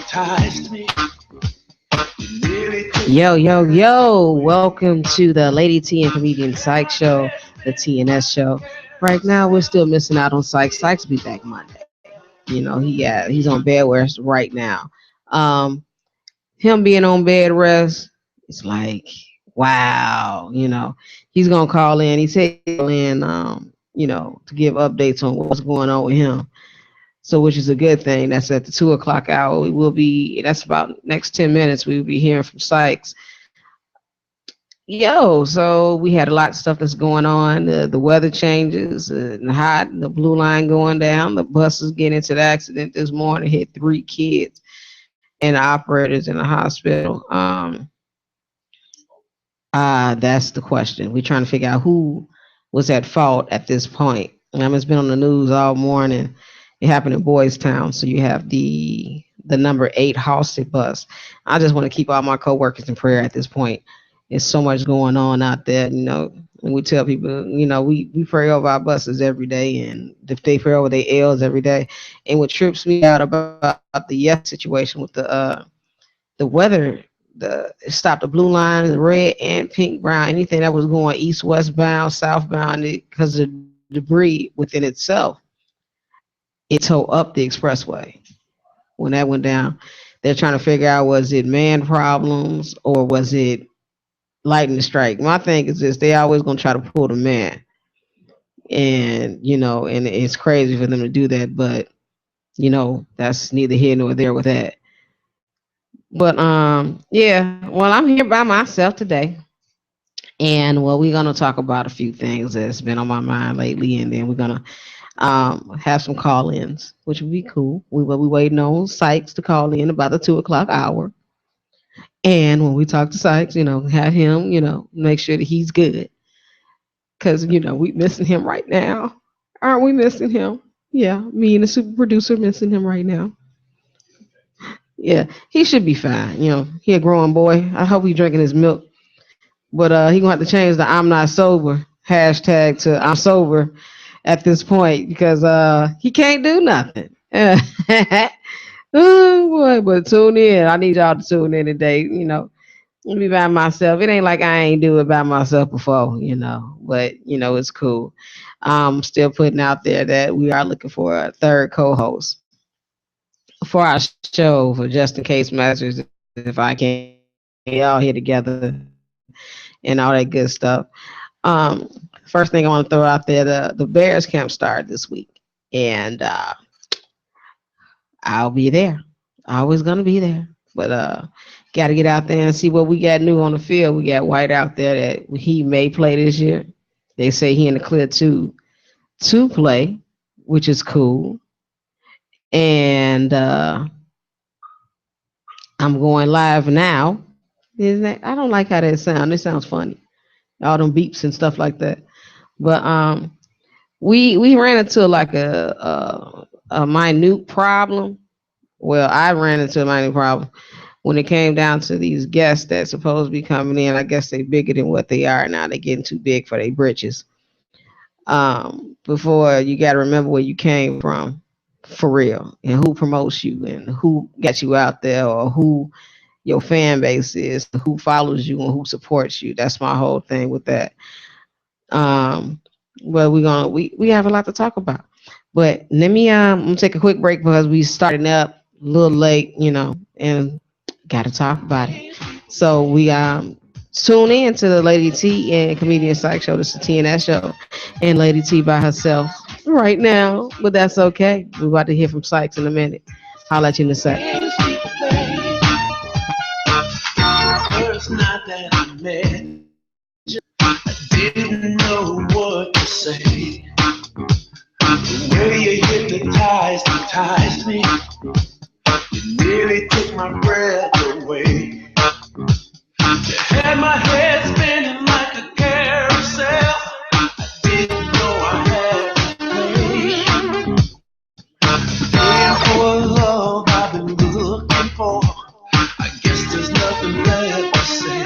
hypnotized me. Yo, yo, yo. Welcome to the Lady T and Comedian Sykes show, the TNS show. Right now, we're still missing out on Sykes. Sykes will be back Monday. He's on bed rest right now. Um, him being on bed rest, it's like, wow, he's going to call in. He said he'll call in, to give updates on what's going on with him. So, which is a good thing. That's at the 2 o'clock hour. That's about next 10 minutes. We will be hearing from Sykes. Yo, so we had a lot of stuff that's going on. The weather changes, the hot, the blue line going down. The buses get into the accident this morning, hit 3 kids and the operators in the hospital. That's the question. We're trying to figure out who was at fault at this point. It's been on the news all morning. It happened in Boys Town. So you have the number 8 Halsted bus. I just want to keep all my coworkers in prayer at this point. There's so much going on out there, and we tell people, we pray over our buses every day, and if they pray over their L's every day. And what trips me out about the situation with the weather, it stopped the blue line, the red and pink, brown, anything that was going east, westbound, southbound, because of the debris within itself, it tore up the expressway. When that went down, they're trying to figure out, was it man problems or was it lightning strike? My thing is this: they always gonna try to pull the man, and and it's crazy for them to do that. But that's neither here nor there with that. But yeah. Well, I'm here by myself today, and we're gonna talk about a few things that's been on my mind lately, and then we're gonna have some call-ins, which would be cool. We will be waiting on Sykes to call in about the 2 o'clock hour. And when we talk to Sykes, have him, make sure that he's good. Because, we missing him right now. Aren't we missing him? Yeah, me and the super producer missing him right now. Yeah, he should be fine. He a growing boy. I hope he drinking his milk. But he going to have to change the I'm not sober hashtag to I'm sober at this point because he can't do nothing. Oh boy, but tune in. I need y'all to tune in today. I'll be by myself. It ain't like I ain't do it by myself before, but it's cool. I'm still putting out there that we are looking for a third co-host for our show, for just in case matters, if I can't get all here together and all that good stuff. First thing I want to throw out there, the Bears camp started this week, and I'll be there. Always gonna be there. But got to get out there and see what we got new on the field. We got White out there that he may play this year. They say he in the clear to play, which is cool. And I'm going live now. Isn't that? I don't like how that sounds. It sounds funny. All them beeps and stuff like that. But we ran into like a minute problem. Well, I ran into a minor problem when it came down to these guests that's supposed to be coming in. I guess they bigger than what they are now. They're getting too big for their britches. Before, you got to remember where you came from, for real, and who promotes you and who got you out there, or who your fan base is, who follows you and who supports you. That's my whole thing with that. Well, we have a lot to talk about. But let me I'm gonna take a quick break because we starting up a little late, and got to talk about it. So we tune in to the Lady T and Comedian Sykes show. This is the TNS show, and Lady T by herself right now, but that's okay. We're about to hear from Sykes in a minute. I'll let you in a sec. First night that I met you, I didn't know what to say. The way you hypnotized me, you nearly took my breath away. You had my head spinning like a carousel. I didn't know I had to play. Praying for a love I've been looking for. I guess there's nothing left to say.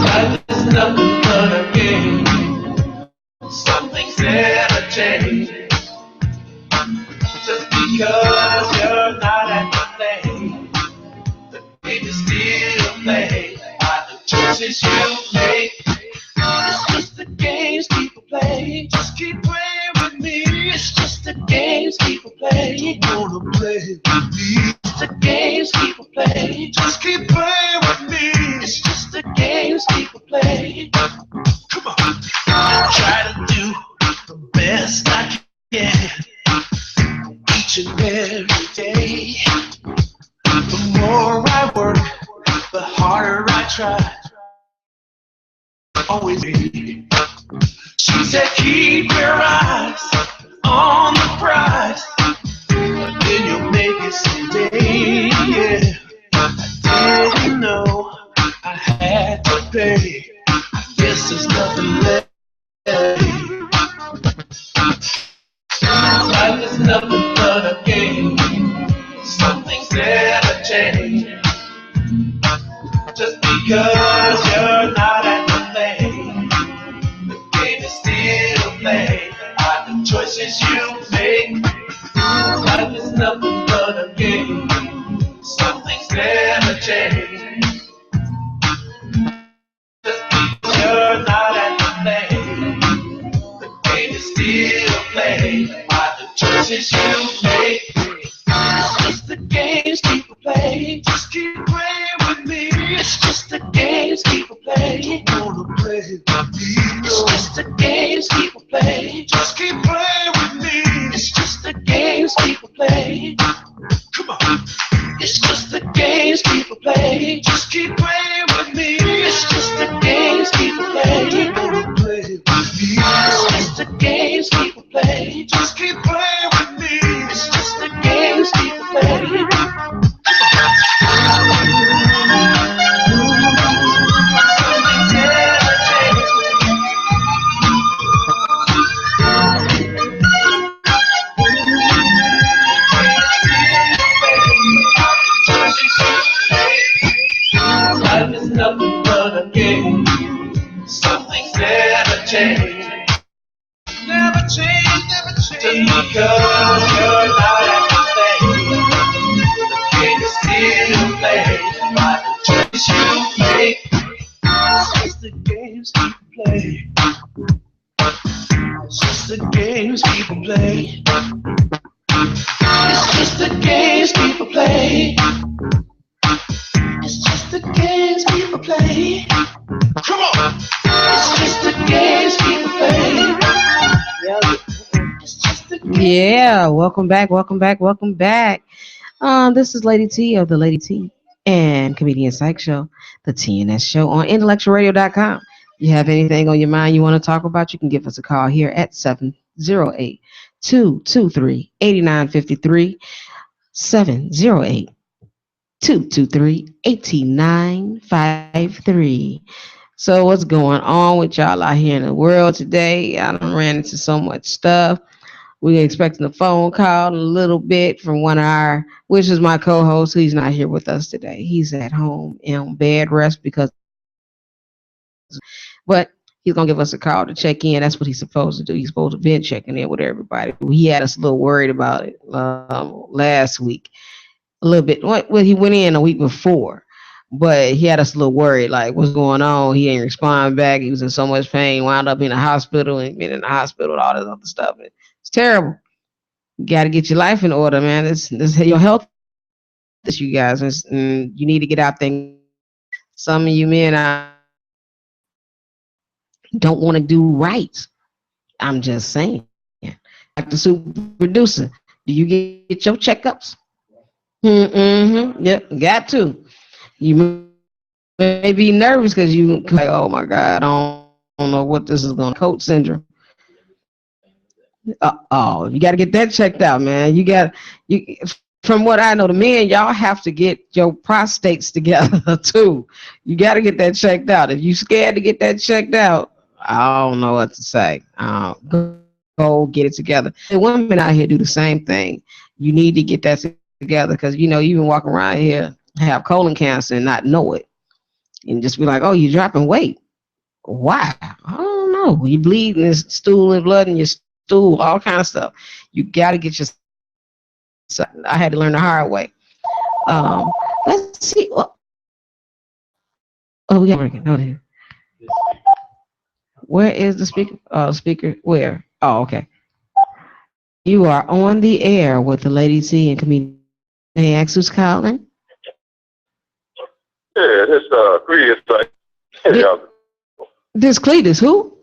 Life is nothing but a game. Some things never change. Just because because you're not at the play. The game is still played by the choices you make. It's just the games people play. Just keep playing with me. It's just the games people play. You wanna play with me? It's the games people play. Just keep playing with me. It's just the games people play. Come on. I try to do the best I can each and every day. The more I work, the harder I try. Always be. She said, keep your eyes on the prize, then you'll make it someday. Yeah, I didn't know I had to pay. I guess there's nothing left. Life is nothing but a game. Some things never change. Just because you're not at the lane, the game is still played by the choices you make. Life is nothing but a game. Some things never change. Just because you're not at the lane, the game is still played by the choices you make. It's just the games people play. Just keep playing with me. It's just the games people play. You wanna play with me? It's just the games people play. Just keep playing with me. It's just the games people play. Come on. It's just the games people play. Just keep playing with me. It's just the games people play. You wanna play with me? It's just the games people play. Just keep playing with me. It's just the games people play. Life is nothing but a game. Some things never change. Never change, never change. Just because you're not at the play, the game is still played by the choice you make. It's just the games people play. It's just the games people play. It's just the games people play. It's just the games people play. Come on! It's just the games people play. It's just the games. Yeah, welcome back, welcome back, welcome back. This is Lady T of the Lady T and Comedian Psych Show, the TNS show on IntellectualRadio.com. You have anything on your mind you want to talk about, you can give us a call here at 708-223-8953, 708-223-8953. So what's going on with y'all out here in the world today? I done ran into so much stuff. We're expecting a phone call in a little bit from one of our, which is my co-host. He's not here with us today. He's at home in bed rest because, but he's gonna give us a call to check in. That's what he's supposed to do. He's supposed to be checking in with everybody. He had us a little worried about it last week, a little bit. Well, he went in a week before, but he had us a little worried, like what's going on. He ain't respond back. He was in so much pain, wound up in the hospital and been in the hospital and all this other stuff. It's terrible. You got to get your life in order, man. This your health issue, you guys. You need to get out there. Some of you men don't want to do right. I'm just saying. Like the super producer, do you get your checkups? Mm-hmm. Yep, got to. You may be nervous because you like, oh my God, I don't know what this is going to coat syndrome. Oh, you got to get that checked out, man. You. From what I know, the men, y'all have to get your prostates together too. You got to get that checked out. If you scared to get that checked out, I don't know what to say. Go get it together. The women out here do the same thing. You need to get that together because you can walk around here, have colon cancer and not know it, and just be like, oh, you're dropping weight. Why? I don't know. You bleeding, there's stool and blood in your stool, all kind of stuff. You got to get yourself So I had to learn the hard way. Let's see. Oh, we got working. No, there. Where is the speaker? Speaker. Where? Oh, okay. You are on the air with the Lady C and comedian. Hey, ask who's calling. Yeah, this Cletus. This Cletus, who?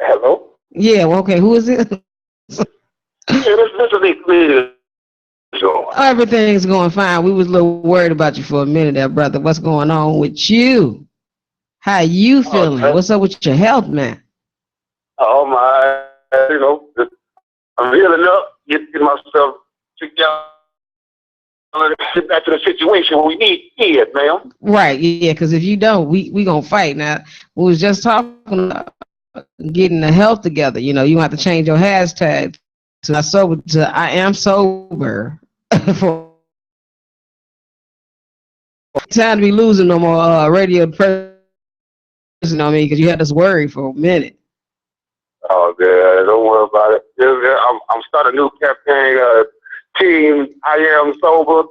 Hello. Yeah. Well, okay. Who is it? Yeah, this is Cletus. Everything's going fine. We was a little worried about you for a minute there, brother. What's going on with you? How you feeling? What's up with your health, man? Oh my, I'm healing up, get myself together, get back to the situation where we need it, man. Right, yeah, because if you don't, we gonna fight. Now, we was just talking about getting the health together. You know, you have to change your hashtag to I am sober for time to be losing no more radio presence. You know what I mean? Because you had us worried for a minute. Oh, yeah, don't worry about it. I'm starting a new campaign, Team I Am Sober.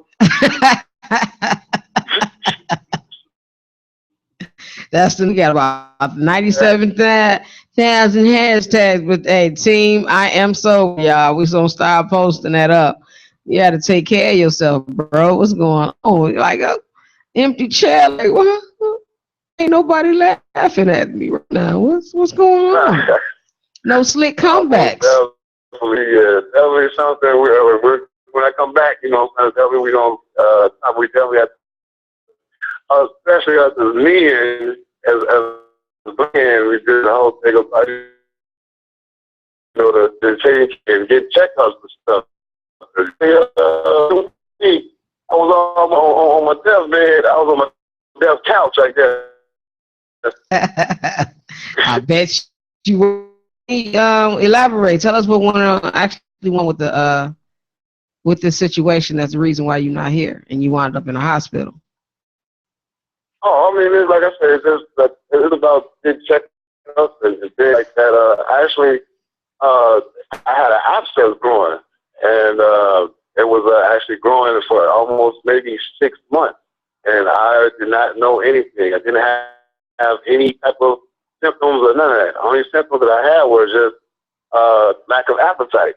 We got about 97,000 hashtags with a Team I Am Sober, y'all. We gonna start posting that up. You got to take care of yourself, bro. What's going on? Like a empty chair, like what? Ain't nobody laughing at me right now. What's going on? No slick comebacks. Definitely something. When I come back, definitely we gonna we definitely have, especially us as men, as men, we did the whole thing about the change and get checkups and stuff. I was on my deathbed. I was on my death couch like that. I bet you were. Elaborate. Tell us what actually went with this situation. That's the reason why you're not here and you wound up in a hospital. Oh, I mean, it's like I said, it's about getting checked up and things like that. I had an abscess growing, and it was actually growing for almost maybe 6 months, and I did not know anything. I didn't have any type of symptoms or none of that. The only symptoms that I had were just lack of appetite.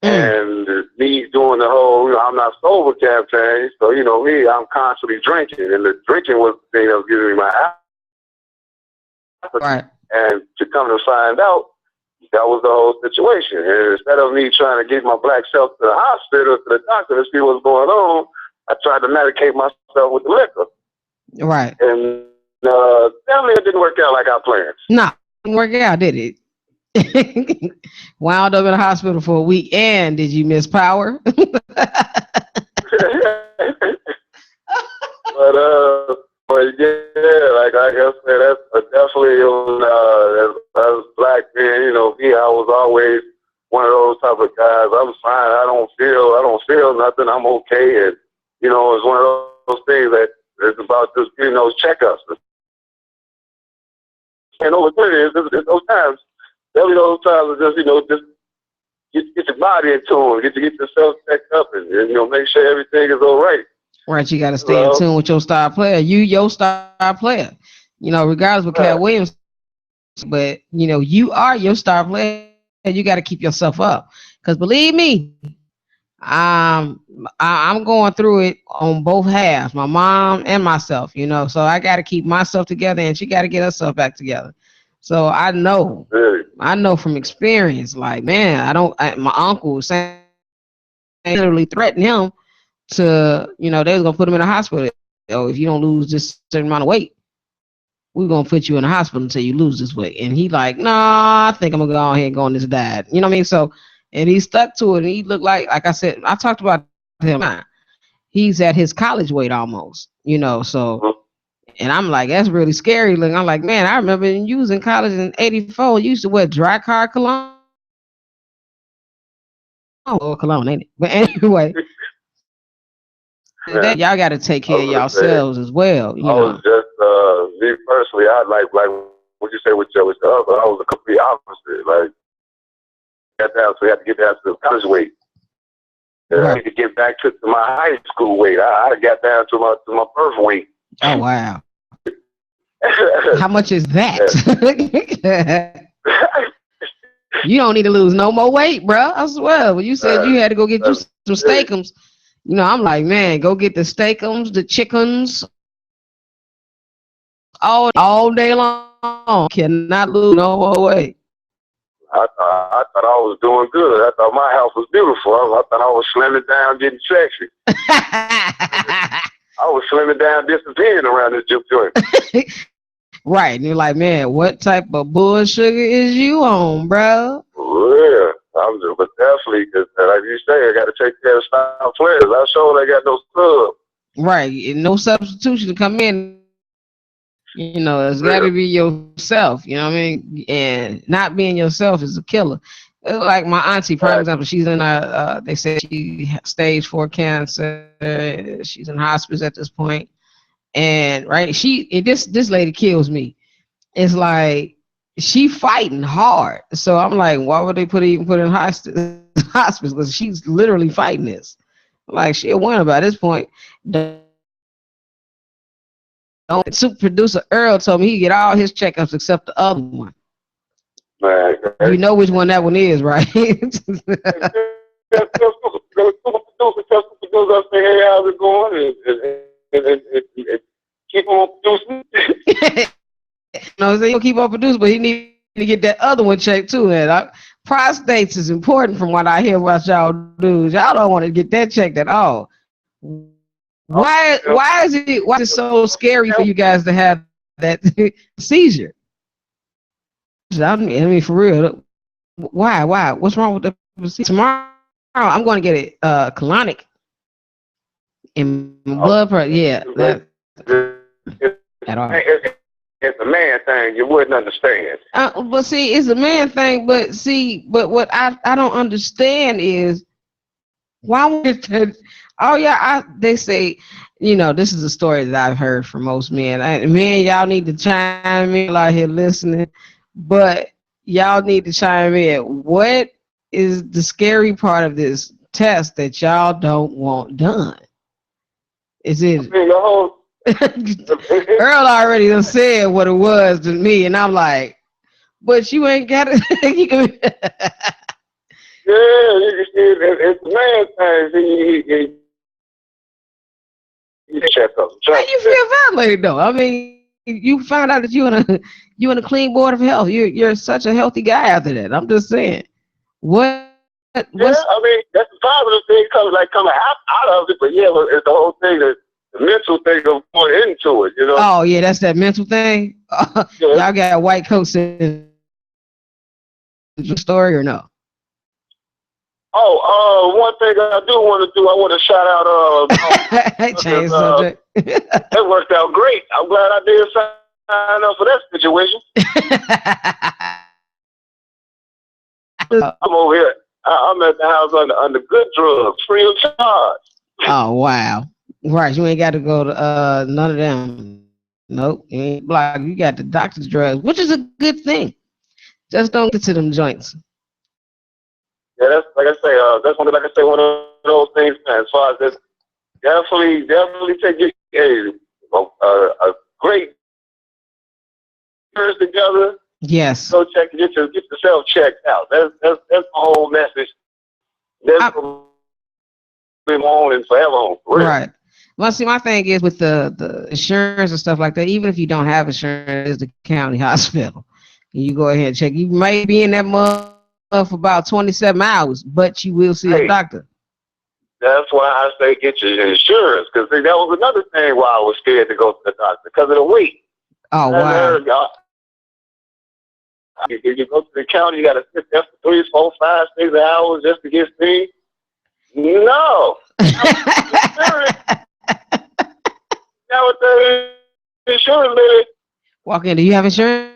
And me doing the whole, I'm not sober campaign, so, me, I'm constantly drinking, and the drinking was the thing that was giving me my appetite. Right. And to come to find out, that was the whole situation. And instead of me trying to get my black self to the hospital, to the doctor to see what's going on, I tried to medicate myself with the liquor. Right. And definitely it didn't work out like I planned. No, didn't work out, did it? Wound up in the hospital for a week, and did you miss power? But yeah, like I said, that's definitely as black men, me, I was always one of those type of guys. I'm fine. I don't feel nothing. I'm okay. And it's one of those things that it's about just getting those checkups. And over there, it's those times. There'll be those times of just get your body in tune, get yourself checked up, and make sure everything is all right. Right, you got to stay in tune with your star player. Your star player. Regardless of Cat Williams, but you are your star player. You got to keep yourself up, because believe me, I'm going through it on both halves, my mom and myself. So I got to keep myself together, and she got to get herself back together. So I know from experience, like, man, my uncle was saying, literally threatened him to, they was going to put him in a hospital. If you don't lose this certain amount of weight, we're going to put you in a hospital until you lose this weight. And he like, nah, I think I'm going to go ahead and go on this diet. You know what I mean? So, and he stuck to it, and he looked like I said, I talked about him. He's at his college weight almost, so. And I'm like, that's really scary. Look, I'm like, man, I remember you was in college in '84. You used to wear dry car cologne. Oh, cologne, ain't it? But anyway, y'all got to take care of yourselves as well. I was just, me personally, I like what you say with the other. I was a complete opposite. Like, so you have to get down to the college weight. I need to get back to my high school weight. I got down to my birth weight. Oh wow. How much is that? You don't need to lose no more weight, bro. I swear. When you said you had to go get you some steakums, you know, I'm like, man, go get the steakums, the chickens, all day long. Cannot lose no more weight. I thought I was doing good. I thought my house was beautiful. I thought I was slimming down, getting sexy. I was slimming down, disappearing around this gym joint. Right. And you're like, man, what type of bull sugar is you on, bro? Yeah. But definitely, because like you say, I got to take care of style players. I sure they got no sub. Right. And no substitution to come in. You know, it's got to be yourself. You know what I mean? And not being yourself is a killer. Like my auntie, for example, she's in they say she stage 4 cancer. She's in hospice at this point. And right, this lady kills me. It's like she fighting hard. So I'm like, why would they even put in hospice? Because she's literally fighting this. Like she'll win by this point. Super producer Earl told me he get all his checkups except the other one. Right. You know which one that one is, right? Producer, say, hey, how's it going? And keep on producing. No, he'll keep on producing, but he need to get that other one checked too. And prostates is important from what I hear about y'all dudes. Y'all don't want to get that checked at all. Why is it so scary for you guys to have that seizure? I mean, for real. Why? What's wrong with the seizure? Tomorrow I'm going to get it colonic in blood pressure. Yeah. It's a man thing. You wouldn't understand. But see, it's a man thing. But what I don't understand is why would that? Oh yeah, they say, you know, this is a story that I've heard from most men. Men, y'all need to chime in out here listening, but y'all need to chime in. What is the scary part of this test that y'all don't want done? Is it? I mean, the whole Earl already done said what it was to me, and I'm like, but you ain't got it. You can. It's a man thing. Check up. How you feel violated though? I mean, you found out that you in a clean board of health. You're such a healthy guy after that. I'm just saying. What's I mean, that's the positive thing coming out of it, but yeah, it's the whole thing, the mental thing of going into it, you know. Oh yeah, that's that mental thing. Y'all got white coats in the story or no? Oh, one thing I do want to do, I want to shout out. Change subject. That worked out great. I'm glad I did sign up for that situation. I'm over here. I'm at the house under good drugs, free of charge. Oh wow! Right, you ain't got to go to none of them. Nope, you ain't blocked. You got the doctor's drugs, which is a good thing. Just don't get to them joints. Yeah, that's like I say. That's one of those things. Man, as far as this, definitely take a great years together. Yes. Go check, get yourself checked out. That's the whole message. That's been on and forever on. Really. Right. Well, see, my thing is with the insurance and stuff like that. Even if you don't have insurance, it's the county hospital. You go ahead and check. You may be in that month for about 27 hours, but you will see a doctor. That's why I say get your insurance, because that was another thing why I was scared to go to the doctor, because of the wait. Oh, wow. If you go to the county, you got to sit there for 3, 4, 5, 6 hours just to get seen. No. Now with the insurance lady. Walk in. Do you have insurance?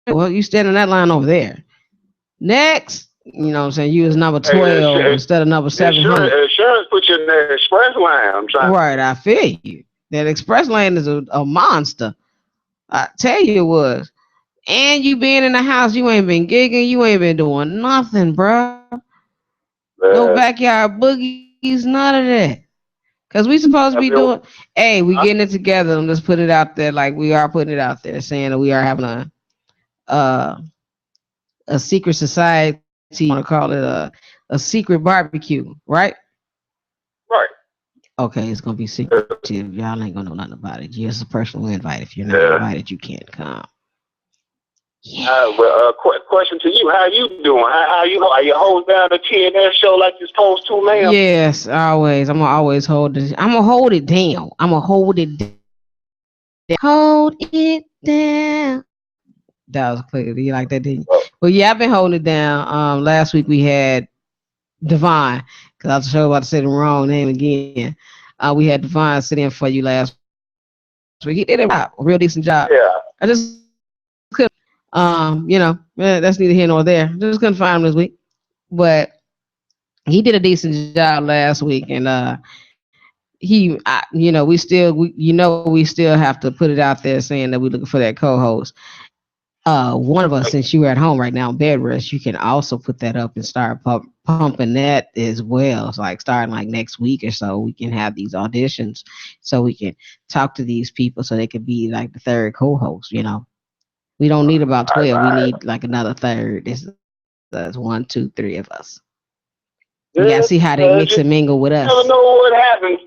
Well, you stand in that line over there. Next. You know what I'm saying? You is number 12 instead of number 700. Insurance put you in the express line. Right, I feel you. That express lane is a monster. I tell you it was. And you being in the house, you ain't been gigging, you ain't been doing nothing, bro. No backyard boogie. none of that. Cause we supposed to be doing. Hey, we getting it together and let's put it out there like we are putting it out there, saying that we are having uh, a secret society. You want to call it a secret barbecue, right? Right. Okay, it's gonna be secretive. Y'all ain't gonna know nothing about it. Just a personal invite. If you're not invited, you can't come. Yeah. Question to you: how you doing? How you? Are you holding down the TNS show like you're supposed to, ma'am? Yes, always. I'm gonna always hold it. I'm gonna hold it down. I'm gonna hold it down. Hold it down. That was clear. You like that, didn't you? Well, yeah, I've been holding it down. Last week we had Divine, because I was sure about to say the wrong name again. We had Divine sit in for you last week. He did a real decent job. Yeah. I just couldn't, that's neither here nor there. Just couldn't find him this week. But he did a decent job last week, and we still have to put it out there saying that we're looking for that co-host. One of us, since you are at home right now, bed rest, you can also put that up and start pumping that as well. It's like starting like next week or so, we can have these auditions so we can talk to these people so they could be like the third co-host. We don't need about 12. We need like another third. There's 1, 2, 3 of us. We gotta see how they mix and mingle with us. Never know what happens.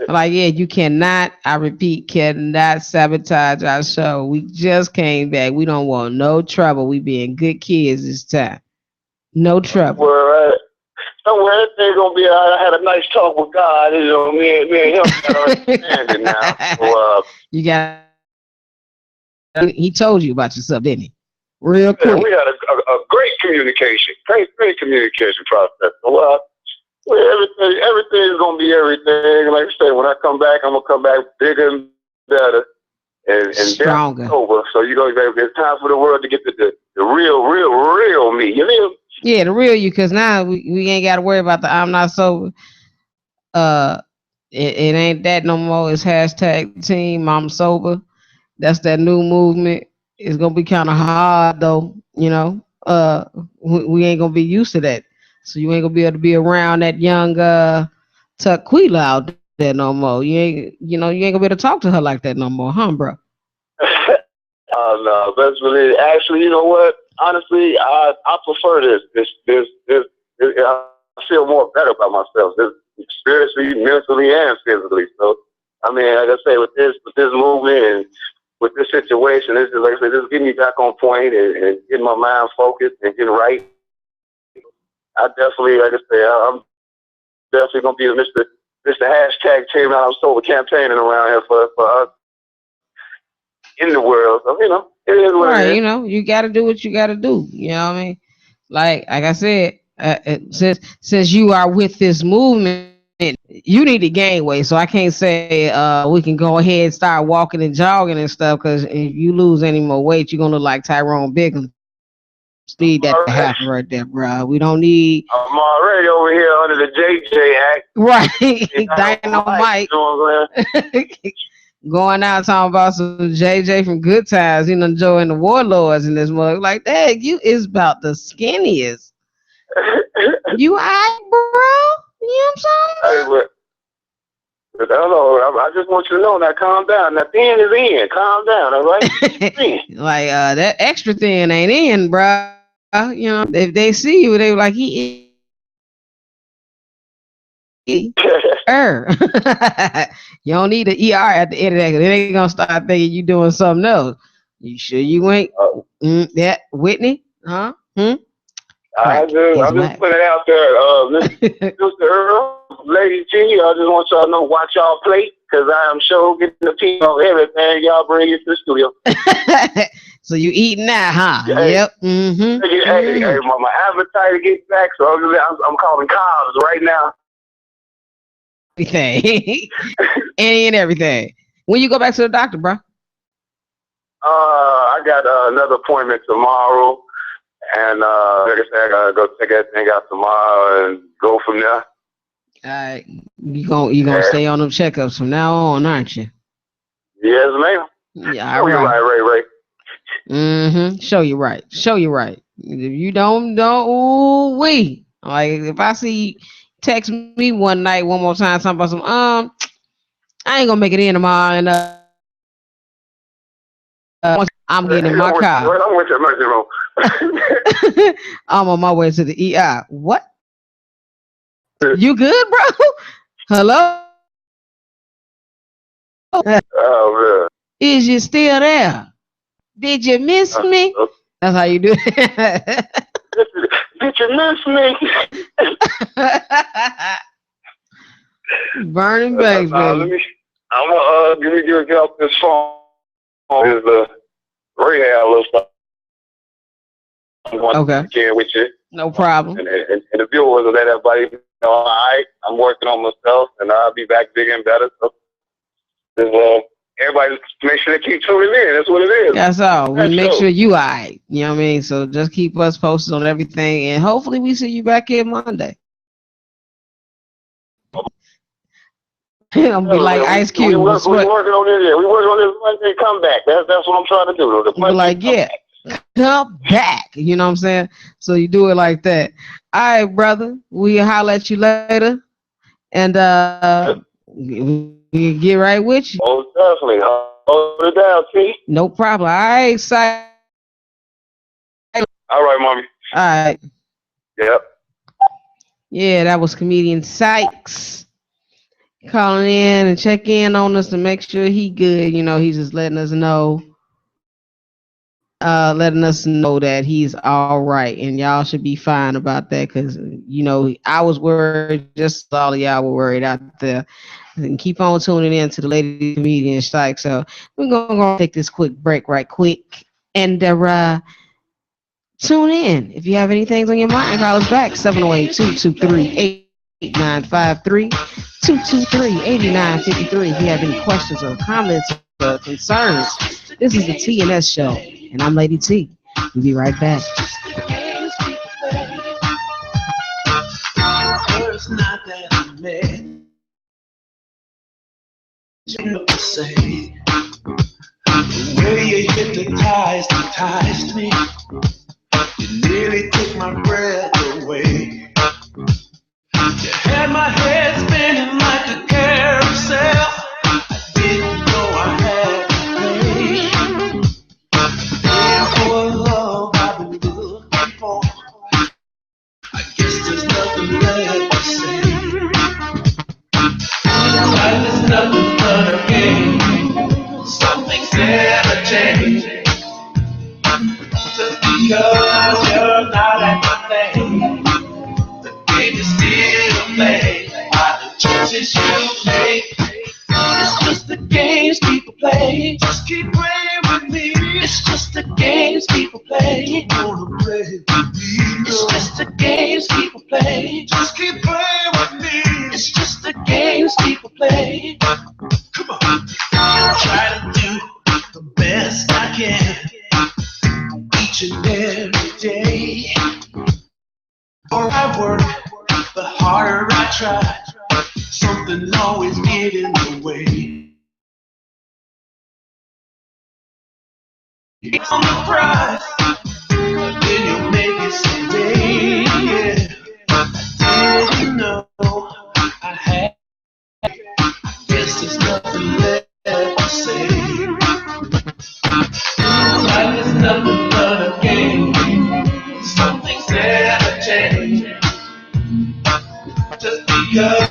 Like, yeah, you cannot, I repeat, cannot sabotage our show. We just came back. We don't want no trouble. We being good kids this time. No trouble. Well, somewhere everything's gonna be. I had a nice talk with God. Me and him got understanding now. So, you got. He told you about yourself, didn't he? Real quick. Yeah, we had a great communication, great communication process. So, everything's gonna be everything. Like I said, when I come back, I'm gonna come back bigger and better and stronger. Over. So it's time for the world to get the real me. You know? Yeah, the real you, because now we ain't got to worry about the I'm not sober. It ain't that no more. It's hashtag team I'm sober. That's that new movement. It's gonna be kind of hard though. We ain't gonna be used to that. So you ain't gonna be able to be around that young Tuquila out there no more. You ain't gonna be able to talk to her like that no more, huh, bro? Oh no, that's really actually. You know what? Honestly, I prefer this. I feel more better about myself. This spiritually, mentally, and physically. So, I mean, like I say, with this movement and with this situation, this is like I said, this is getting me back on point and getting my mind focused and getting right. I definitely, like I say, I'm definitely gonna be Mr. Hashtag Team I'm Sober campaigning around here for us in the world. So, it is what it is. You got to do what you got to do. You know what I mean? Like I said, since you are with this movement, you need to gain weight. So I can't say we can go ahead and start walking and jogging and stuff, because if you lose any more weight, you're gonna look like Tyrone Biggums. Need that to happen right there, bro. We don't need. I'm already over here under the JJ Act. Right. Dynamite. Going out talking about some JJ from Good Times, enjoying the warlords in this mug. Like, dang, you is about the skinniest. You alright, bro? You know what I'm saying? Hey, but I don't know. I just want you to know now. Calm down. Now, thin is in. Calm down, all right? Like that extra thin ain't in, bro. If they see you, they like he. You don't need the ER at the end of that, because they ain't gonna start thinking you doing something else. You sure you ain't? That Whitney? Huh? I'm just putting it out there. Mr. Earl, Lady G, I just want y'all to know, watch y'all plate, because I am sure getting the team on everything y'all bring into the studio. So you eating now, huh? Hey, yep. Hey, my appetite gets back, so I'm calling cars right now. Everything. Any and everything. When you go back to the doctor, bro? I got another appointment tomorrow. And like I said, I gotta go check that thing out tomorrow and go from there. All right, you gonna stay on them checkups from now on, aren't you? Yes, ma'am. Yeah, all right. Ray. Show you right. If you don't, ooh wee. Like if I see text me one night one more time talking about some I ain't gonna make it in tomorrow and I'm getting in my car. I'm with you, emergency room. I'm on my way to the ER. What? You good, bro? Hello? Oh man. Is you still there? Did you miss me? That's how you do it. Did you miss me? Burning bags, baby. I'm gonna get off this phone. Is the rehab little stuff. Okay. Share with you. No problem. And the viewers will let everybody know. All right, I'm working on myself, and I'll be back bigger and better. So, everybody make sure they keep tuning in. That's what it is. That's all. We make sure you all right. You know what I mean? So just keep us posted on everything, and hopefully we see you back here Monday. I'm gonna be like Ice Cube. We working on this. We working on this Monday comeback. That's what I'm trying to do. You be like, yeah, come back. You know what I'm saying? So you do it like that. All right, brother. We'll holler at you later, and we get right with you. Oh, definitely. Hold it down, T. No problem. All right, Sykes. All right, mommy. All right. Yep. Yeah, that was comedian Sykes calling in and check in on us to make sure he good. You know, he's just letting us know that he's all right, and y'all should be fine about that, because you know I was worried, just all of y'all were worried out there. And keep on tuning in to the lady comedian Sykes. So we're gonna go take this quick break right quick, and tune in. If you have anything on your mind, call us back 708-223-8953, 223-8953. If you have any questions or comments or concerns, this is the T and S show, and I'm Lady T. We'll be right back. First night that I met you, say the way you enticed me. You nearly took my breath away. You had my head spinning like a carousel. I didn't know I had to pay for love I've been looking for. I guess there's nothing left to say. Life is nothing but a game. Some things never change. Just because you're not at my thing, the game is still played by the choices you make. It's just the games people play. Just keep playing with me. It's just the games people play. Wanna play with me? It's just the games people play. Just keep playing with me. It's just the games people play. Come on. I try to do the best I can each and every day. The more I work, the harder I try. Something always get in the way. It's on the prize, then you'll make it someday. Yeah. I didn't know I had. Guess there's nothing left to say. Life is nothing but a game. Some things never change. Just because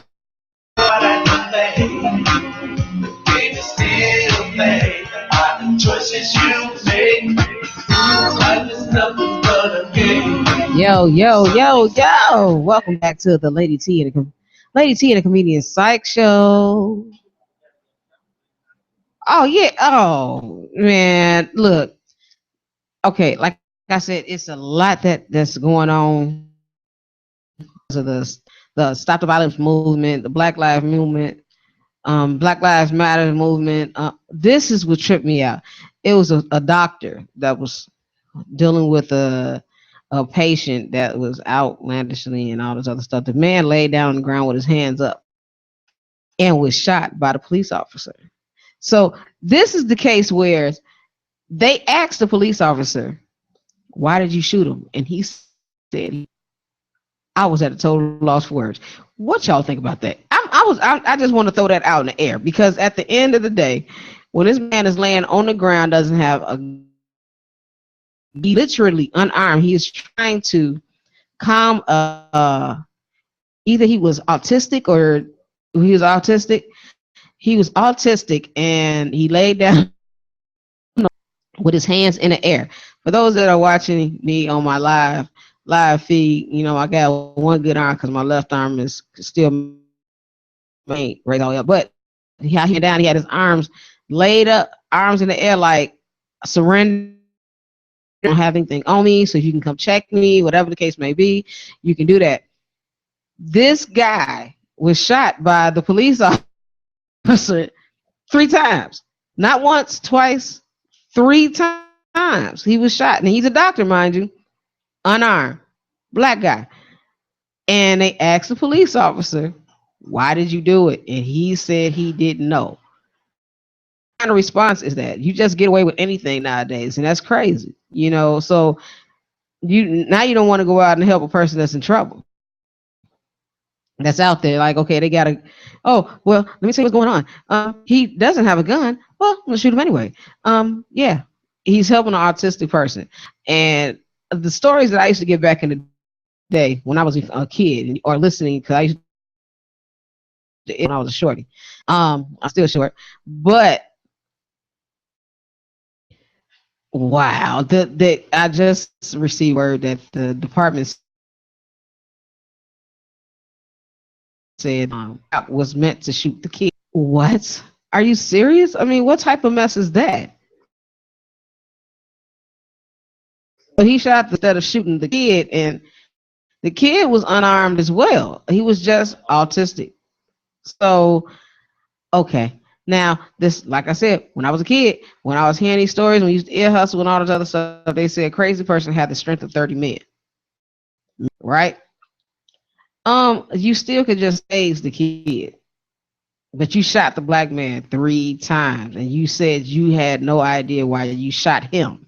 what I think, the game is still played by the choices you make. Life is nothing but a game. Yo. Welcome back to the Lady T and the Comedian Psych Show. Oh yeah. Oh man, look. Okay, like I said, it's a lot that's going on. So the Stop the Violence movement, the Black Lives movement, Black Lives Matter movement. This is what tripped me out. It was a doctor that was dealing with a patient that was outlandishly and all this other stuff. The man laid down on the ground with his hands up and was shot by the police officer. So this is the case where they asked the police officer, "Why did you shoot him?" And he said, "I I was at a total loss for words. What y'all think about that? I just want to throw that out in the air because at the end of the day, when this man is laying on the ground, doesn't have a literally unarmed, he is trying to calm either he was autistic or he was autistic. He was autistic and he laid down with his hands in the air. For those that are watching me on my live feed, you know, I got one good arm because my left arm is still right all the way up. But he had him down, he had his arms laid up, arms in the air like surrender. I don't have anything on me, so you can come check me, whatever the case may be, you can do that. This guy was shot by the police officer 3 times. Not once, twice, 3 times. He was shot. And he's a doctor, mind you, unarmed, black guy. And they asked the police officer, why did you do it? And he said he didn't know. What kind of response is that? You just get away with anything nowadays, and that's crazy. You know, so you don't want to go out and help a person that's in trouble. That's out there, like, okay, they gotta, oh, well, let me see what's going on. He doesn't have a gun. Well, I'm gonna shoot him anyway. Yeah, he's helping an autistic person. And the stories that I used to get back in the day when I was a kid or listening, because I used to, when I was a shorty. I'm still short, but wow, I just received word that the department said was meant to shoot the kid. What? Are you serious? I mean, what type of mess is that? So he shot instead of shooting the kid, and the kid was unarmed as well. He was just autistic. So, okay. Now, this, like I said, when I was a kid, when I was hearing these stories, when we used to ear hustle and all this other stuff, they said a crazy person had the strength of 30 men. Right? You still could just save the kid. But you shot the black man 3 times, and you said you had no idea why you shot him.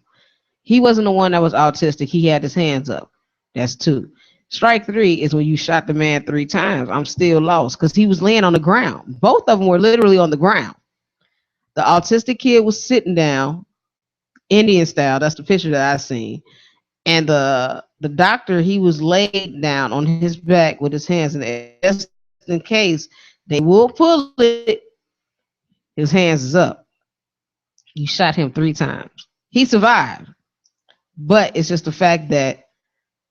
He wasn't the one that was autistic. He had his hands up. That's 2. Strike 3 is when you shot the man 3 times. I'm still lost because he was laying on the ground. Both of them were literally on the ground. The autistic kid was sitting down, Indian style. That's the picture that I seen. And the doctor, he was laid down on his back with his hands in the air. Just in case they will pull it, his hands is up. You shot him 3 times. He survived. But it's just the fact that,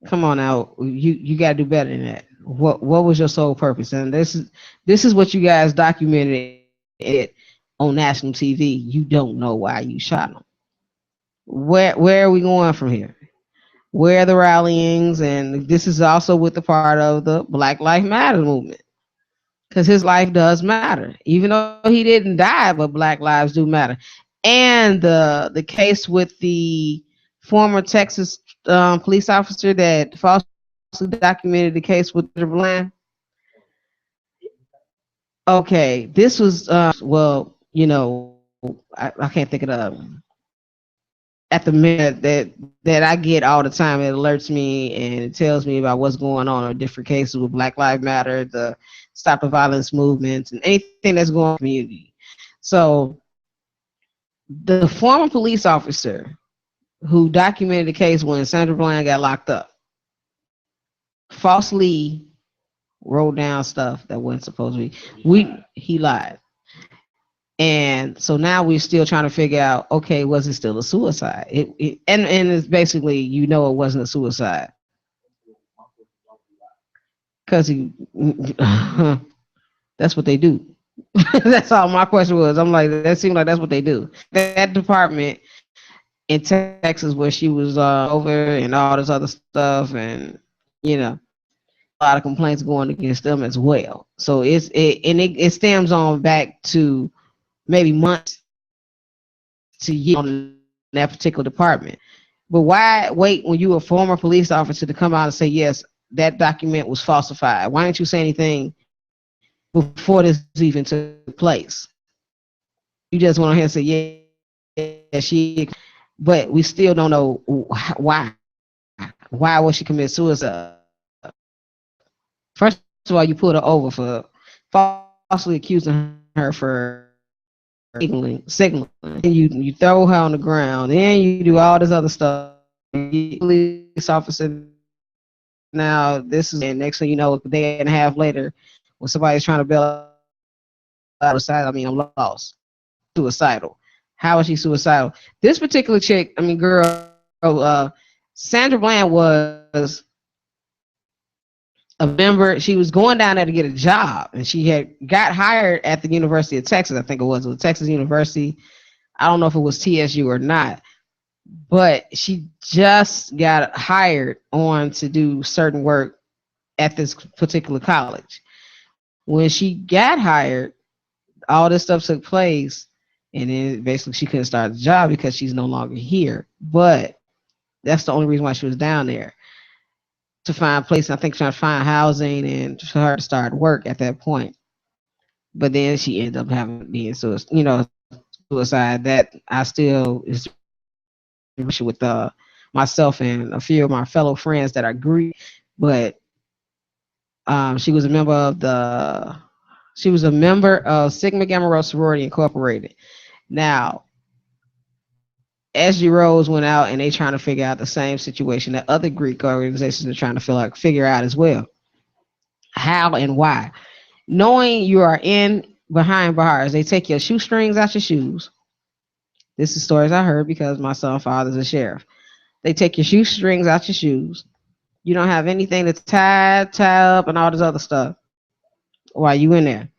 come on now, you got to do better than that. What was your sole purpose? And this is what you guys documented it on national TV. You don't know why you shot him. Where are we going from here? Where are the rallyings? And this is also with the part of the Black Lives Matter movement, because his life does matter, even though he didn't die. But Black lives do matter. And the case with the former Texas police officer that falsely documented the case with the Bland. Okay, this was well, you know, I can't think of the at the minute that I get all the time. It alerts me and it tells me about what's going on in different cases with Black Lives Matter, the Stop the Violence movements, and anything that's going on in the community. So the former police officer who documented the case when Sandra Bland got locked up falsely wrote down stuff that wasn't supposed to be. He lied. And so now we're still trying to figure out, okay, was it still a suicide? And it's basically, you know, it wasn't a suicide. Because that's what they do. That's all my question was. I'm like, that seemed like that's what they do. That department in Texas where she was over and all this other stuff, and, you know, a lot of complaints going against them as well. So it stems on back to maybe months to years on that particular department. But why wait when you were a former police officer to come out and say, yes, that document was falsified? Why didn't you say anything before this even took place? You just went ahead and say, yeah, she, but we still don't know why. Why would she commit suicide? First of all, you put her over for falsely accusing her for signaling. And you throw her on the ground. Then you do all this other stuff. Police officer. Now this is, and next thing you know, a day and a half later, when somebody's trying to bail out of side, I mean, I'm lost. Suicidal. How is she suicidal? This particular chick, I mean, girl, Sandra Bland was a member. She was going down there to get a job, and she had got hired at the University of Texas. I think it was Texas University. I don't know if it was TSU or not, but she just got hired on to do certain work at this particular college. When she got hired, all this stuff took place, and then basically she couldn't start the job because she's no longer here. But that's the only reason why she was down there, to find place. I think trying to find housing and for her to start work at that point. But then she ended up having being suicide. That I still is with myself and a few of my fellow friends that agree. But she was a member of Sigma Gamma Rho Sorority Incorporated. Now, SG Rose went out and they trying to figure out the same situation that other Greek organizations are trying to figure out as well. How and why. Knowing you are in behind bars, they take your shoestrings out your shoes. This is stories I heard because my son's father's a sheriff. They take your shoestrings out your shoes. You don't have anything to tie up and all this other stuff while you in there.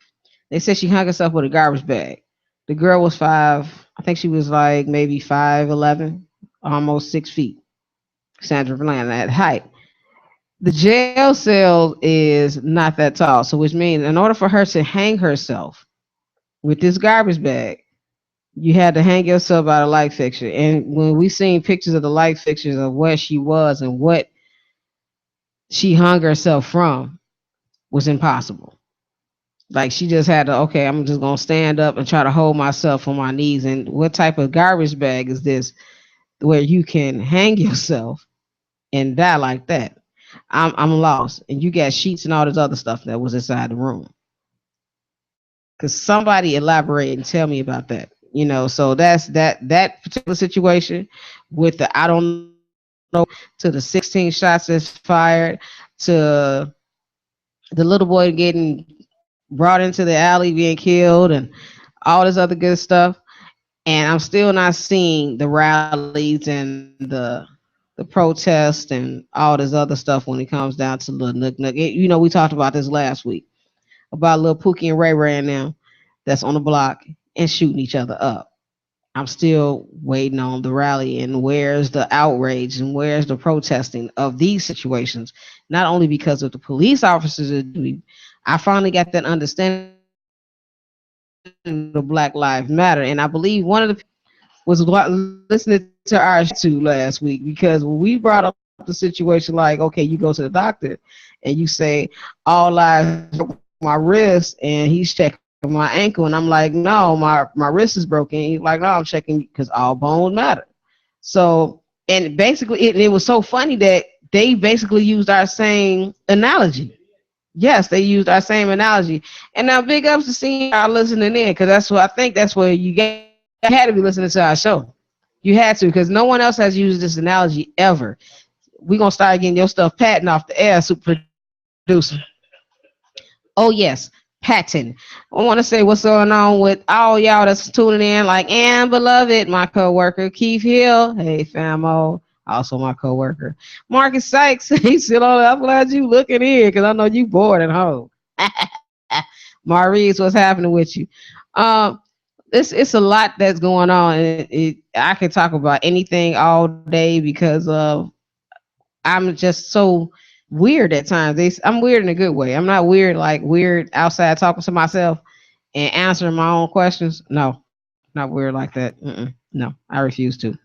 They said she hung herself with a garbage bag. The girl was I think she was like maybe 5'11", almost 6 feet. Sandra Bland at height. The jail cell is not that tall, so which means in order for her to hang herself with this garbage bag, you had to hang yourself by a light fixture. And when we seen pictures of the light fixtures of where she was and what she hung herself from, was impossible. Like she just had to, okay, I'm just gonna stand up and try to hold myself on my knees. And what type of garbage bag is this where you can hang yourself and die like that? I'm lost. And you got sheets and all this other stuff that was inside the room. Cause somebody elaborate and tell me about that. So that's that particular situation with the I don't know, to the 16 shots that's fired, to the little boy getting brought into the alley being killed, and all this other good stuff. And I'm still not seeing the rallies and the protests and all this other stuff when it comes down to little Nook Nook. We talked about this last week about little Pookie and Ray Ray and them that's on the block and shooting each other up. I'm still waiting on the rally, and where's the outrage and where's the protesting of these situations? Not only because of the police officers, I finally got that understanding of Black Lives Matter, and I believe one of the was listening to our show last week, because when we brought up the situation, like, okay, you go to the doctor and you say all lives my wrist, and he's checking my ankle, and I'm like, no, my wrist is broken. He's like, no, I'm checking because all bones matter. So, and basically it was so funny that they basically used our same analogy. Yes, they used our same analogy. And now big ups to seeing y'all listening in, because I think that's where you had to be listening to our show. You had to, because no one else has used this analogy ever. We're going to start getting your stuff patent off the air, super producer. Oh, yes, patent. I want to say what's going on with all y'all that's tuning in, like and beloved, my co-worker, Keith Hill. Hey, famo. Also my co-worker, Marcus Sykes. He's still on. I'm glad you looking here, because I know you bored at home. Maurice, what's happening with you? It's a lot that's going on, and I can talk about anything all day, because I'm just so weird at times. I'm weird in a good way. I'm not weird like weird outside talking to myself and answering my own questions. No, not weird like that. No, I refuse to.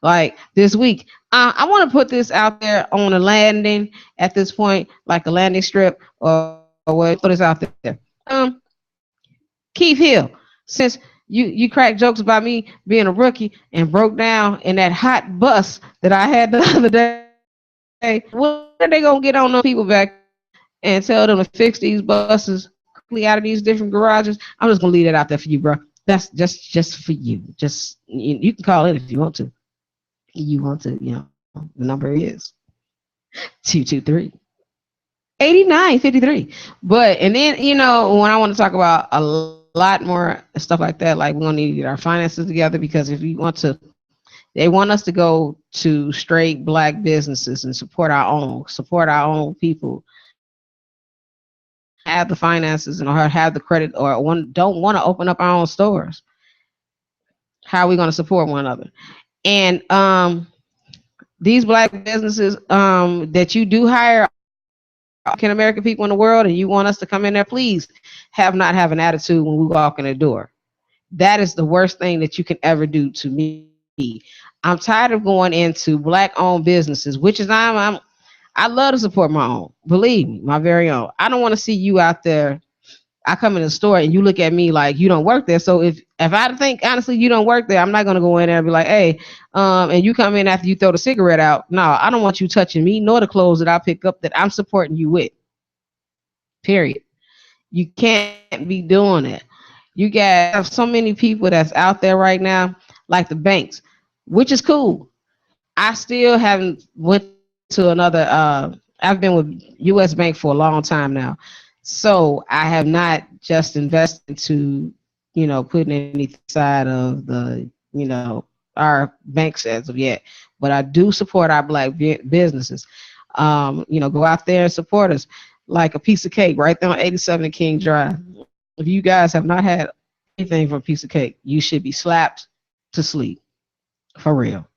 Like this week, I want to put this out there on a landing at this point, like a landing strip, or what? Put this out there. Keith Hill, since you crack jokes about me being a rookie and broke down in that hot bus that I had the other day, when are they gonna get on those people back and tell them to fix these buses quickly out of these different garages, I'm just gonna leave that out there for you, bro. That's just for you. Just you can call it if you want to. You want to, the number is 223 8953. But and then when I want to talk about a lot more stuff like that, like we're gonna need to get our finances together, because if we want to, they want us to go to straight black businesses and support our own people, have the finances and or have the credit or don't want to open up our own stores. How are we going to support one another? And these black businesses that you do hire African American people in the world, and you want us to come in there, please have an attitude when we walk in the door. That is the worst thing that you can ever do to me. I'm tired of going into black owned businesses, which is I love to support my own. Believe me, my very own. I don't want to see you out there. I come in the store and you look at me like you don't work there. So if I think honestly you don't work there, I'm not gonna go in there and be like, hey, and you come in after you throw the cigarette out. No, I don't want you touching me nor the clothes that I pick up that I'm supporting you with. Period. You can't be doing it. You got so many people that's out there right now, like the banks, which is cool. I still haven't went to another. I've been with U.S. Bank for a long time now, so I have not just invested into putting anything inside of the our banks as of yet. But I do support our black businesses. Go out there and support us like a piece of cake right there on 87 King Drive. If you guys have not had anything from a piece of cake, you should be slapped to sleep for real.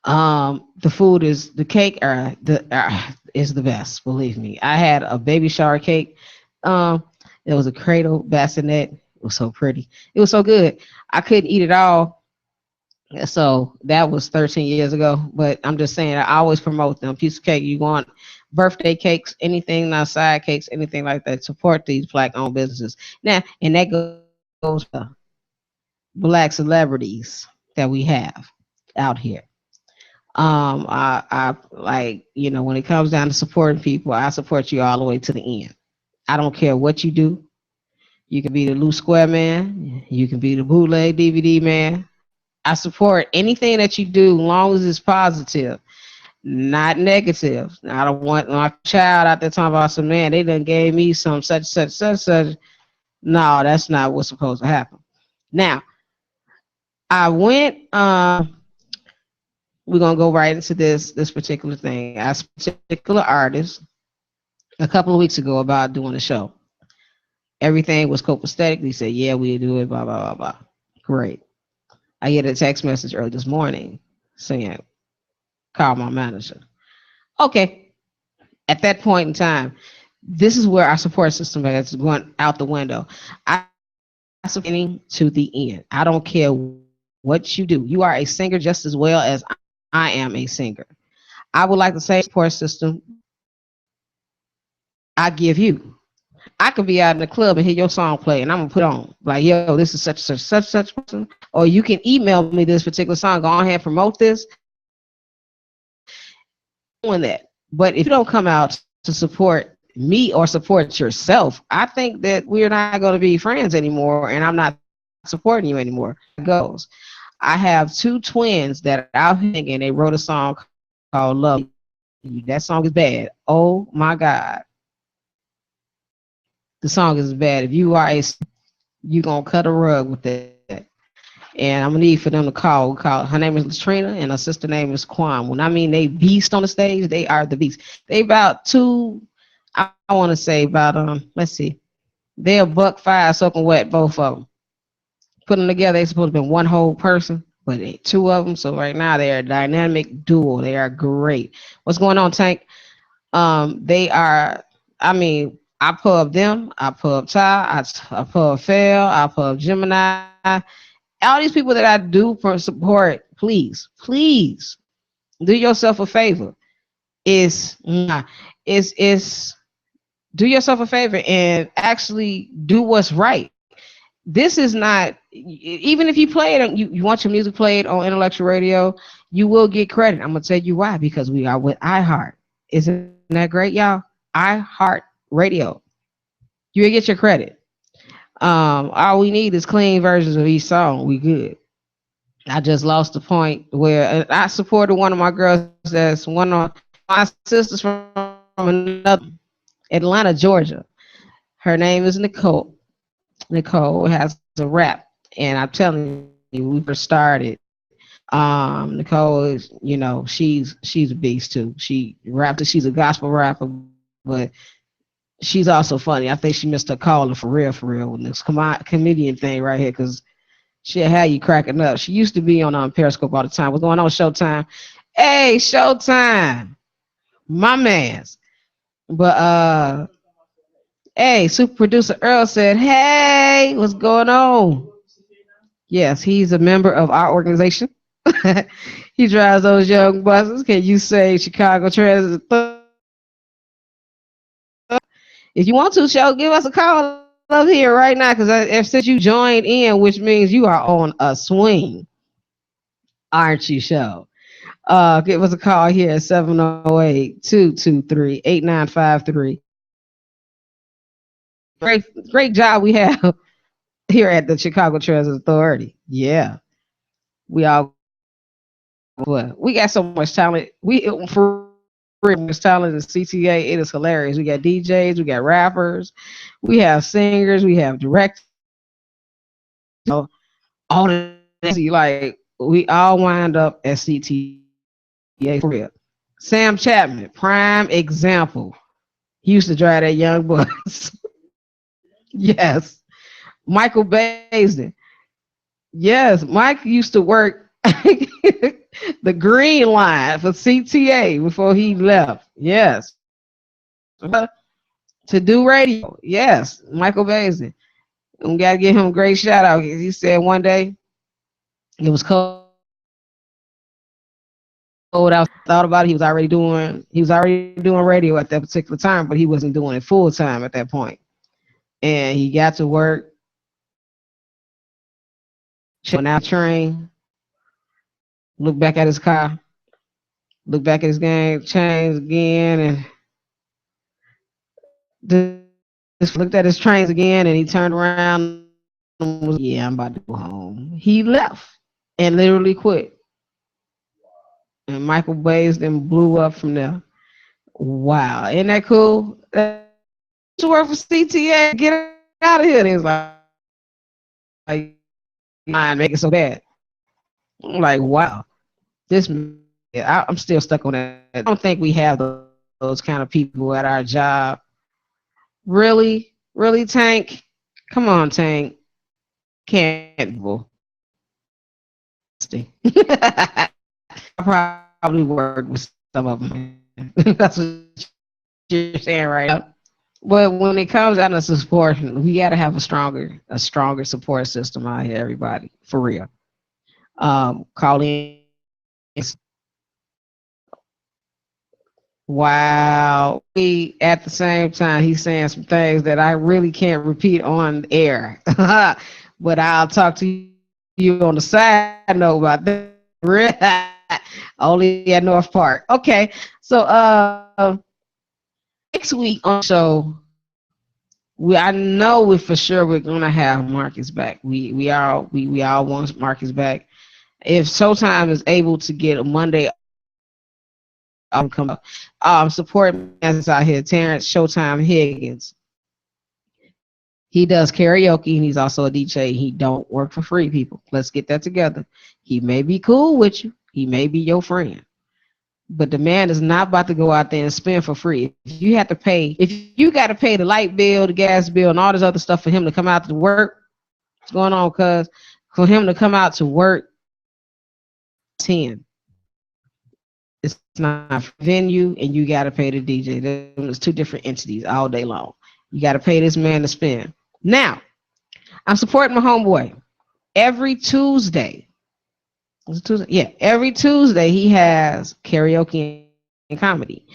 The food is the cake is the best. Believe me, I had a baby shower cake. Um, it was a cradle bassinet. It was so pretty. It was so good. I couldn't eat it all. So that was 13 years ago. But I'm just saying, I always promote them. Piece of cake. You want birthday cakes, anything outside cakes, anything like that. Support these black-owned businesses. Now, and that goes for black celebrities that we have out here. I like, when it comes down to supporting people, I support you all the way to the end. I don't care what you do. You can be the loose square man. You can be the bootleg DVD man. I support anything that you do, long as it's positive, not negative. I don't want my child out there talking about some man. They done gave me some such. No, that's not what's supposed to happen. Now, I went. We're gonna go right into this particular thing. I asked a particular artist a couple of weeks ago about doing a show. Everything was copacetic. He said, "Yeah, we do it." Blah blah blah blah. Great. I get a text message early this morning saying, "Call my manager." Okay. At that point in time, this is where our support system is going out the window. I support to the end. I don't care what you do. You are a singer just as well as I am a singer. I would like to say support system I give you. I could be out in the club and hear your song play, and I'm gonna put on like, "Yo, this is such person," or you can email me this particular song. Go ahead and promote this. Doing that, but if you don't come out to support me or support yourself, I think that we're not going to be friends anymore, and I'm not supporting you anymore. It goes. I have two twins that are out here and they wrote a song called "Love You." That song is bad. Oh my God, the song is bad. If you are you gonna cut a rug with that. And I'm gonna need for them to call. Her name is Latrina, and her sister name is Quan. When I mean they beast on the stage, they are the beast. They about two. I want to say about Let's see. They're $1.5 soaking wet, both of them. Put them together, they supposed to be one whole person, but they two of them. So right now they're a dynamic duo. They are great. What's going on, Tank? They are. I mean, I pub them. I pub Ty. I pub Phil. I pub Gemini. All these people that I do for support, please do yourself a favor. Is do yourself a favor and actually do what's right. This is not, even if you play it, you want your music played on intellectual radio, you will get credit. I'm gonna tell you why, because we are with iHeart. Isn't that great, y'all? iHeart radio. You get your credit. All we need is clean versions of each song. We good. I just lost the point where I supported one of my girls that's one of my sisters from another Atlanta, Georgia. Her name is Nicole. Nicole has a rap, and I'm telling you, we first started. Nicole is, she's a beast too. She rapped. She's a gospel rapper, but she's also funny. I think she missed her calling for real, with this comedian thing right here, because she'll have you cracking up. She used to be on Periscope all the time. What's going on, Showtime? Hey, Showtime, my man's. But hey, super producer Earl said, "Hey, what's going on?" Yes, he's a member of our organization. He drives those young buses. Can you say Chicago Transit? If you want to, show, give us a call up here right now, because if since you joined in, which means you are on a swing, aren't you, show? Give us a call here at 708-223-8953. Great job we have here at the Chicago Transit Authority. Yeah, we all we got so much talent. We for much talent in CTA. It is hilarious. We got DJs, we got rappers, we have singers, we have directors. All the like we all wind up at CTA for real. Sam Chapman, prime example. He used to drive that young bus. Yes. Michael Baisden. Yes, Mike used to work the green line for CTA before he left. Yes. To do radio. Yes, Michael Baisden. We got to give him a great shout out. He said one day it was cold. I thought about it. He was already doing radio at that particular time, but he wasn't doing it full time at that point. And he got to work. Went out train. Looked back at his car. Looked back at his game chains again, and just looked at his trains again. And he turned around and was, "Yeah, I'm about to go home." He left and literally quit. And Michael Bays then blew up from there. Wow, isn't that cool? To work for CTA, get out of here. And he was like, mind make it so bad. I'm like, wow, this. I'm still stuck on that. I don't think we have those kind of people at our job. Really, Tank? Come on, Tank. Can't go. I probably work with some of them. That's what you're saying right now. But when it comes down to support, we got to have a stronger support system out here, everybody, for real. Call in. Wow. We at the same time, he's saying some things that I really can't repeat on air. But I'll talk to you on the side note about that. Only at North Park. Okay. So next week on the show, I know for sure we're gonna have Marcus back. We all want Marcus back. If Showtime is able to get a Monday, I'll come up. Support us out here, Terrence Showtime Higgins. He does karaoke and he's also a DJ. He don't work for free, people. Let's get that together. He may be cool with you. He may be your friend. But the man is not about to go out there and spend for free. If you got to pay the light bill, the gas bill, and all this other stuff for him to come out to work, what's going on, cuz? For him to come out to work, 10. It's not a venue, and you got to pay the DJ. There's two different entities all day long. You got to pay this man to spend. Now, I'm supporting my homeboy. Every Tuesday, every Tuesday he has karaoke and comedy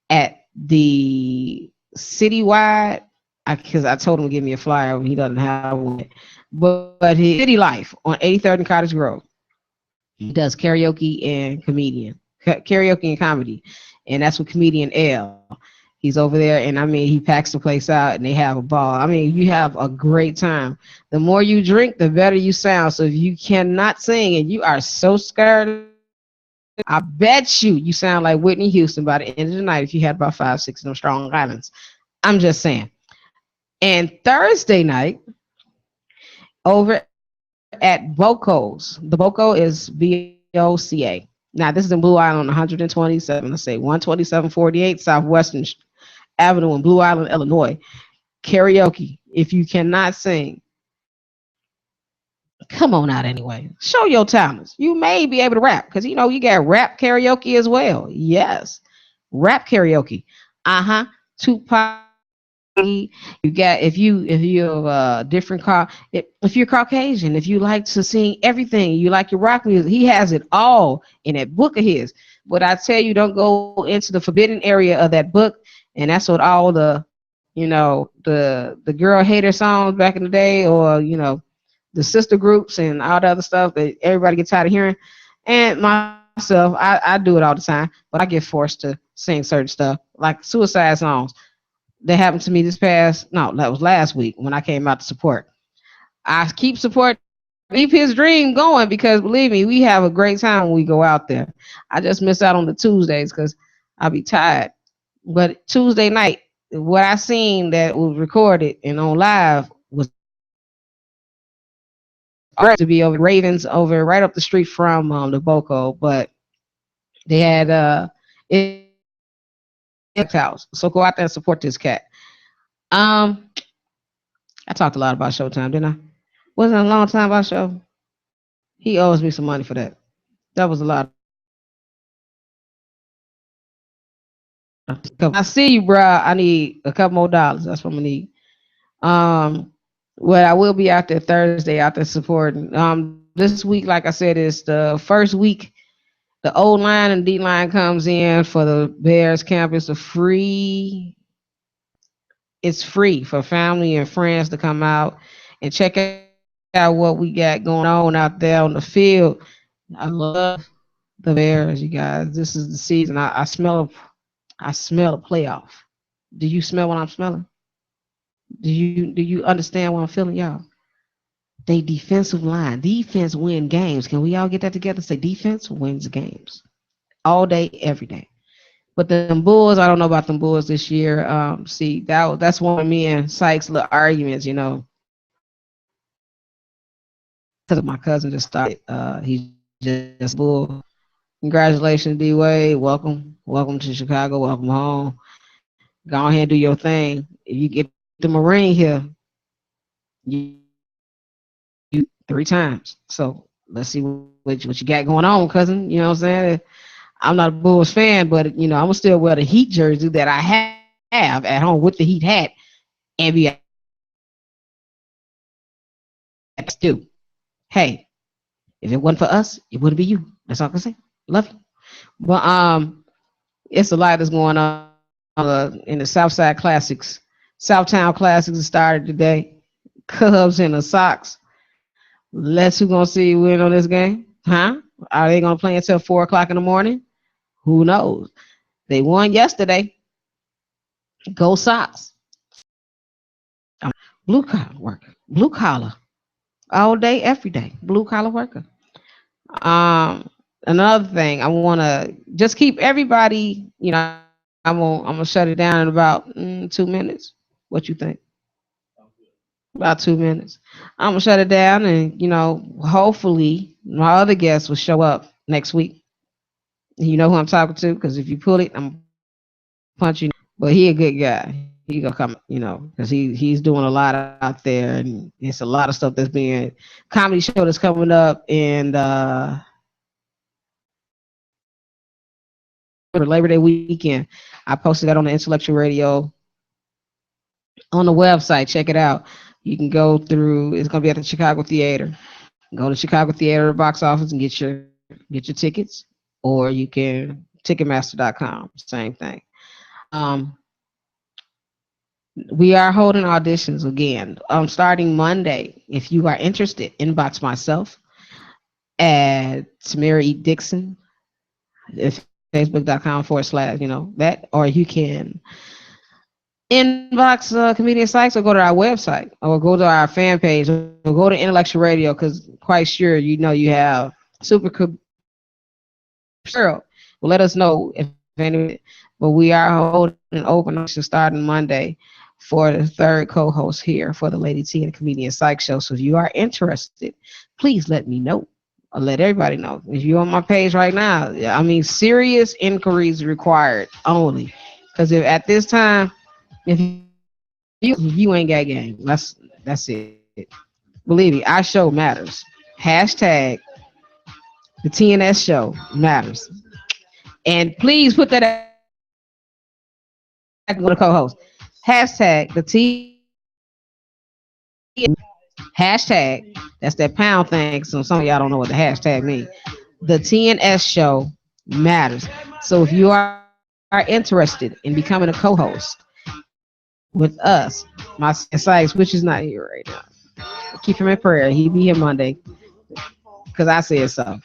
at the citywide. Because I told him to give me a flyer. He doesn't have one. But his City Life on 83rd and Cottage Grove. He does karaoke and comedy, and that's with comedian L. He's over there, and I mean, he packs the place out, and they have a ball. I mean, you have a great time. The more you drink, the better you sound. So if you cannot sing and you are so scared, I bet you sound like Whitney Houston by the end of the night if you had about 5, 6 of them Strong Islands. I'm just saying. And Thursday night, over at Boco's, the Boco is BOCA. Now, this is in Blue Island on 127, let's say 12748 Southwestern Avenue in Blue Island, Illinois. Karaoke. If you cannot sing, come on out anyway. Show your talents. You may be able to rap because you got rap karaoke as well. Yes, rap karaoke. Tupac. You got if you're different if you're Caucasian, if you like to sing everything, you like your rock music, he has it all in that book of his. But I tell you, don't go into the forbidden area of that book, and that's what all the girl hater songs back in the day, or the sister groups and all the other stuff that everybody gets tired of hearing. And myself, I do it all the time, but I get forced to sing certain stuff like suicide songs. That happened to me that was last week when I came out to support. I keep supporting, keep his dream going, because believe me, we have a great time when we go out there. I just miss out on the Tuesdays because I'll be tired. But Tuesday night, what I seen that was recorded and on live was to be over Ravens over right up the street from the Boco, but they had it house. So go out there and support this cat. Um, I talked a lot about Showtime, didn't I? Wasn't a long time about show. He owes me some money for that. That was a lot. I see you, bruh. I need a couple more dollars. That's what I need. Um, well, I will be out there Thursday, out there supporting. This week, like I said, is the first week. The O line and D line comes in for the Bears camp. It's free for family and friends to come out and check out what we got going on out there on the field. I love the Bears, you guys. This is the season. I smell a playoff. Do you smell what I'm smelling? Do you understand what I'm feeling, y'all? They defensive line. Defense win games. Can we all get that together? Say defense wins games. All day, every day. But the Bulls, I don't know about them Bulls this year. See, that's one of me and Sykes' little arguments, because my cousin just started. He's just a Bull. Congratulations, D Wade. Welcome to Chicago. Welcome home. Go ahead and do your thing. If you get the Marine here, you 3 times. So let's see what you got going on, cousin. You know what I'm saying? I'm not a Bulls fan, but I'm gonna still wear the Heat jersey that I have at home with the Heat hat and be do. Hey, if it wasn't for us, it wouldn't be you. That's all I can say. Love you. But it's a lot that's going on in the Southside Classics. Southtown Classics started today. Cubs and the Sox. Let's who gonna see you win on this game? Huh? Are they gonna play until 4 o'clock in the morning? Who knows? They won yesterday. Go Sox. Blue collar worker. Blue collar. All day, every day. Blue collar worker. Another thing, I wanna just keep everybody, I'm gonna shut it down in about 2 minutes. What you think? About 2 minutes. I'm gonna shut it down, and hopefully my other guests will show up next week. You know who I'm talking to, because if you pull it, I'm punch you. But he a good guy. He gonna come, because he's doing a lot out there, and it's a lot of stuff that's being comedy show that's coming up, and for Labor Day weekend. I posted that on the Intellectual Radio on the website. Check it out. You can go through. It's gonna be at the Chicago Theater. Go to Chicago Theater box office and get your tickets, or you can Ticketmaster.com. Same thing. Um, we are holding auditions again. Starting Monday. If you are interested, inbox myself at Tamara E. Dixon. If Facebook.com/, that, or you can Inbox Comedian Sykes, or go to our website, or go to our fan page, or go to Intellectual Radio, because quite sure you know you have super girl. Well, let us know if any. But we are holding an open audition starting Monday for the third co-host here for the Lady T and the Comedian Psych Show. So if you are interested, please let me know. Or let everybody know. If you're on my page right now, I mean, serious inquiries required only. Because if at this time, if you ain't got game, that's it. Believe me, our show matters. Hashtag the TNS show matters. And please put that at the co-host. Hashtag the T. Hashtag, that's that pound thing. So some of y'all don't know what the hashtag means. The TNS show matters. So if you are interested in becoming a co-host with us, my Sykes, which is not here right now, keep him in prayer. He'll be here Monday because I said so.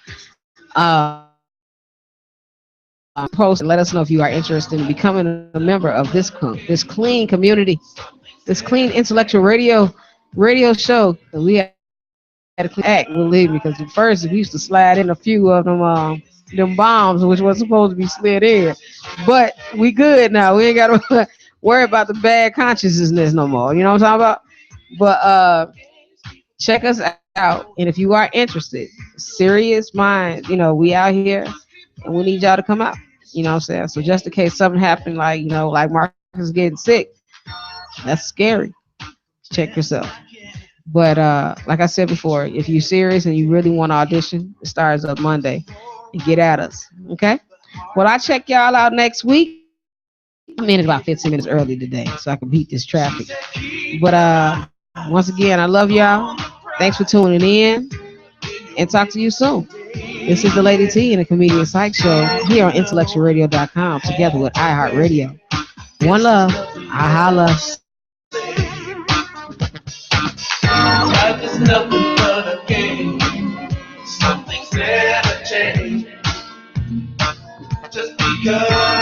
Post and let us know if you are interested in becoming a member of this clean community, this clean intellectual radio show. We had a clean act, believe me, because at first we used to slide in a few of them bombs, which was supposed to be slid in. But we good now. We ain't got to worry about the bad consciousness no more. You know what I'm talking about? But check us out, and if you are interested, serious mind, we out here, and we need y'all to come out. You know what I'm saying? So just in case something happened, like like Marcus is getting sick, that's scary. Check yourself. But like I said before, if you're serious and you really want to audition, it starts up Monday. And get at us, okay? Well, I'll check y'all out next week. I'm in about 15 minutes early today, so I can beat this traffic. But once again, I love y'all. Thanks for tuning in, and talk to you soon. This is the Lady T and the Comedian Psych Show here on IntellectualRadio.com together with iHeartRadio. One love. I holla. Life is nothing but a game. Some things never change. Just because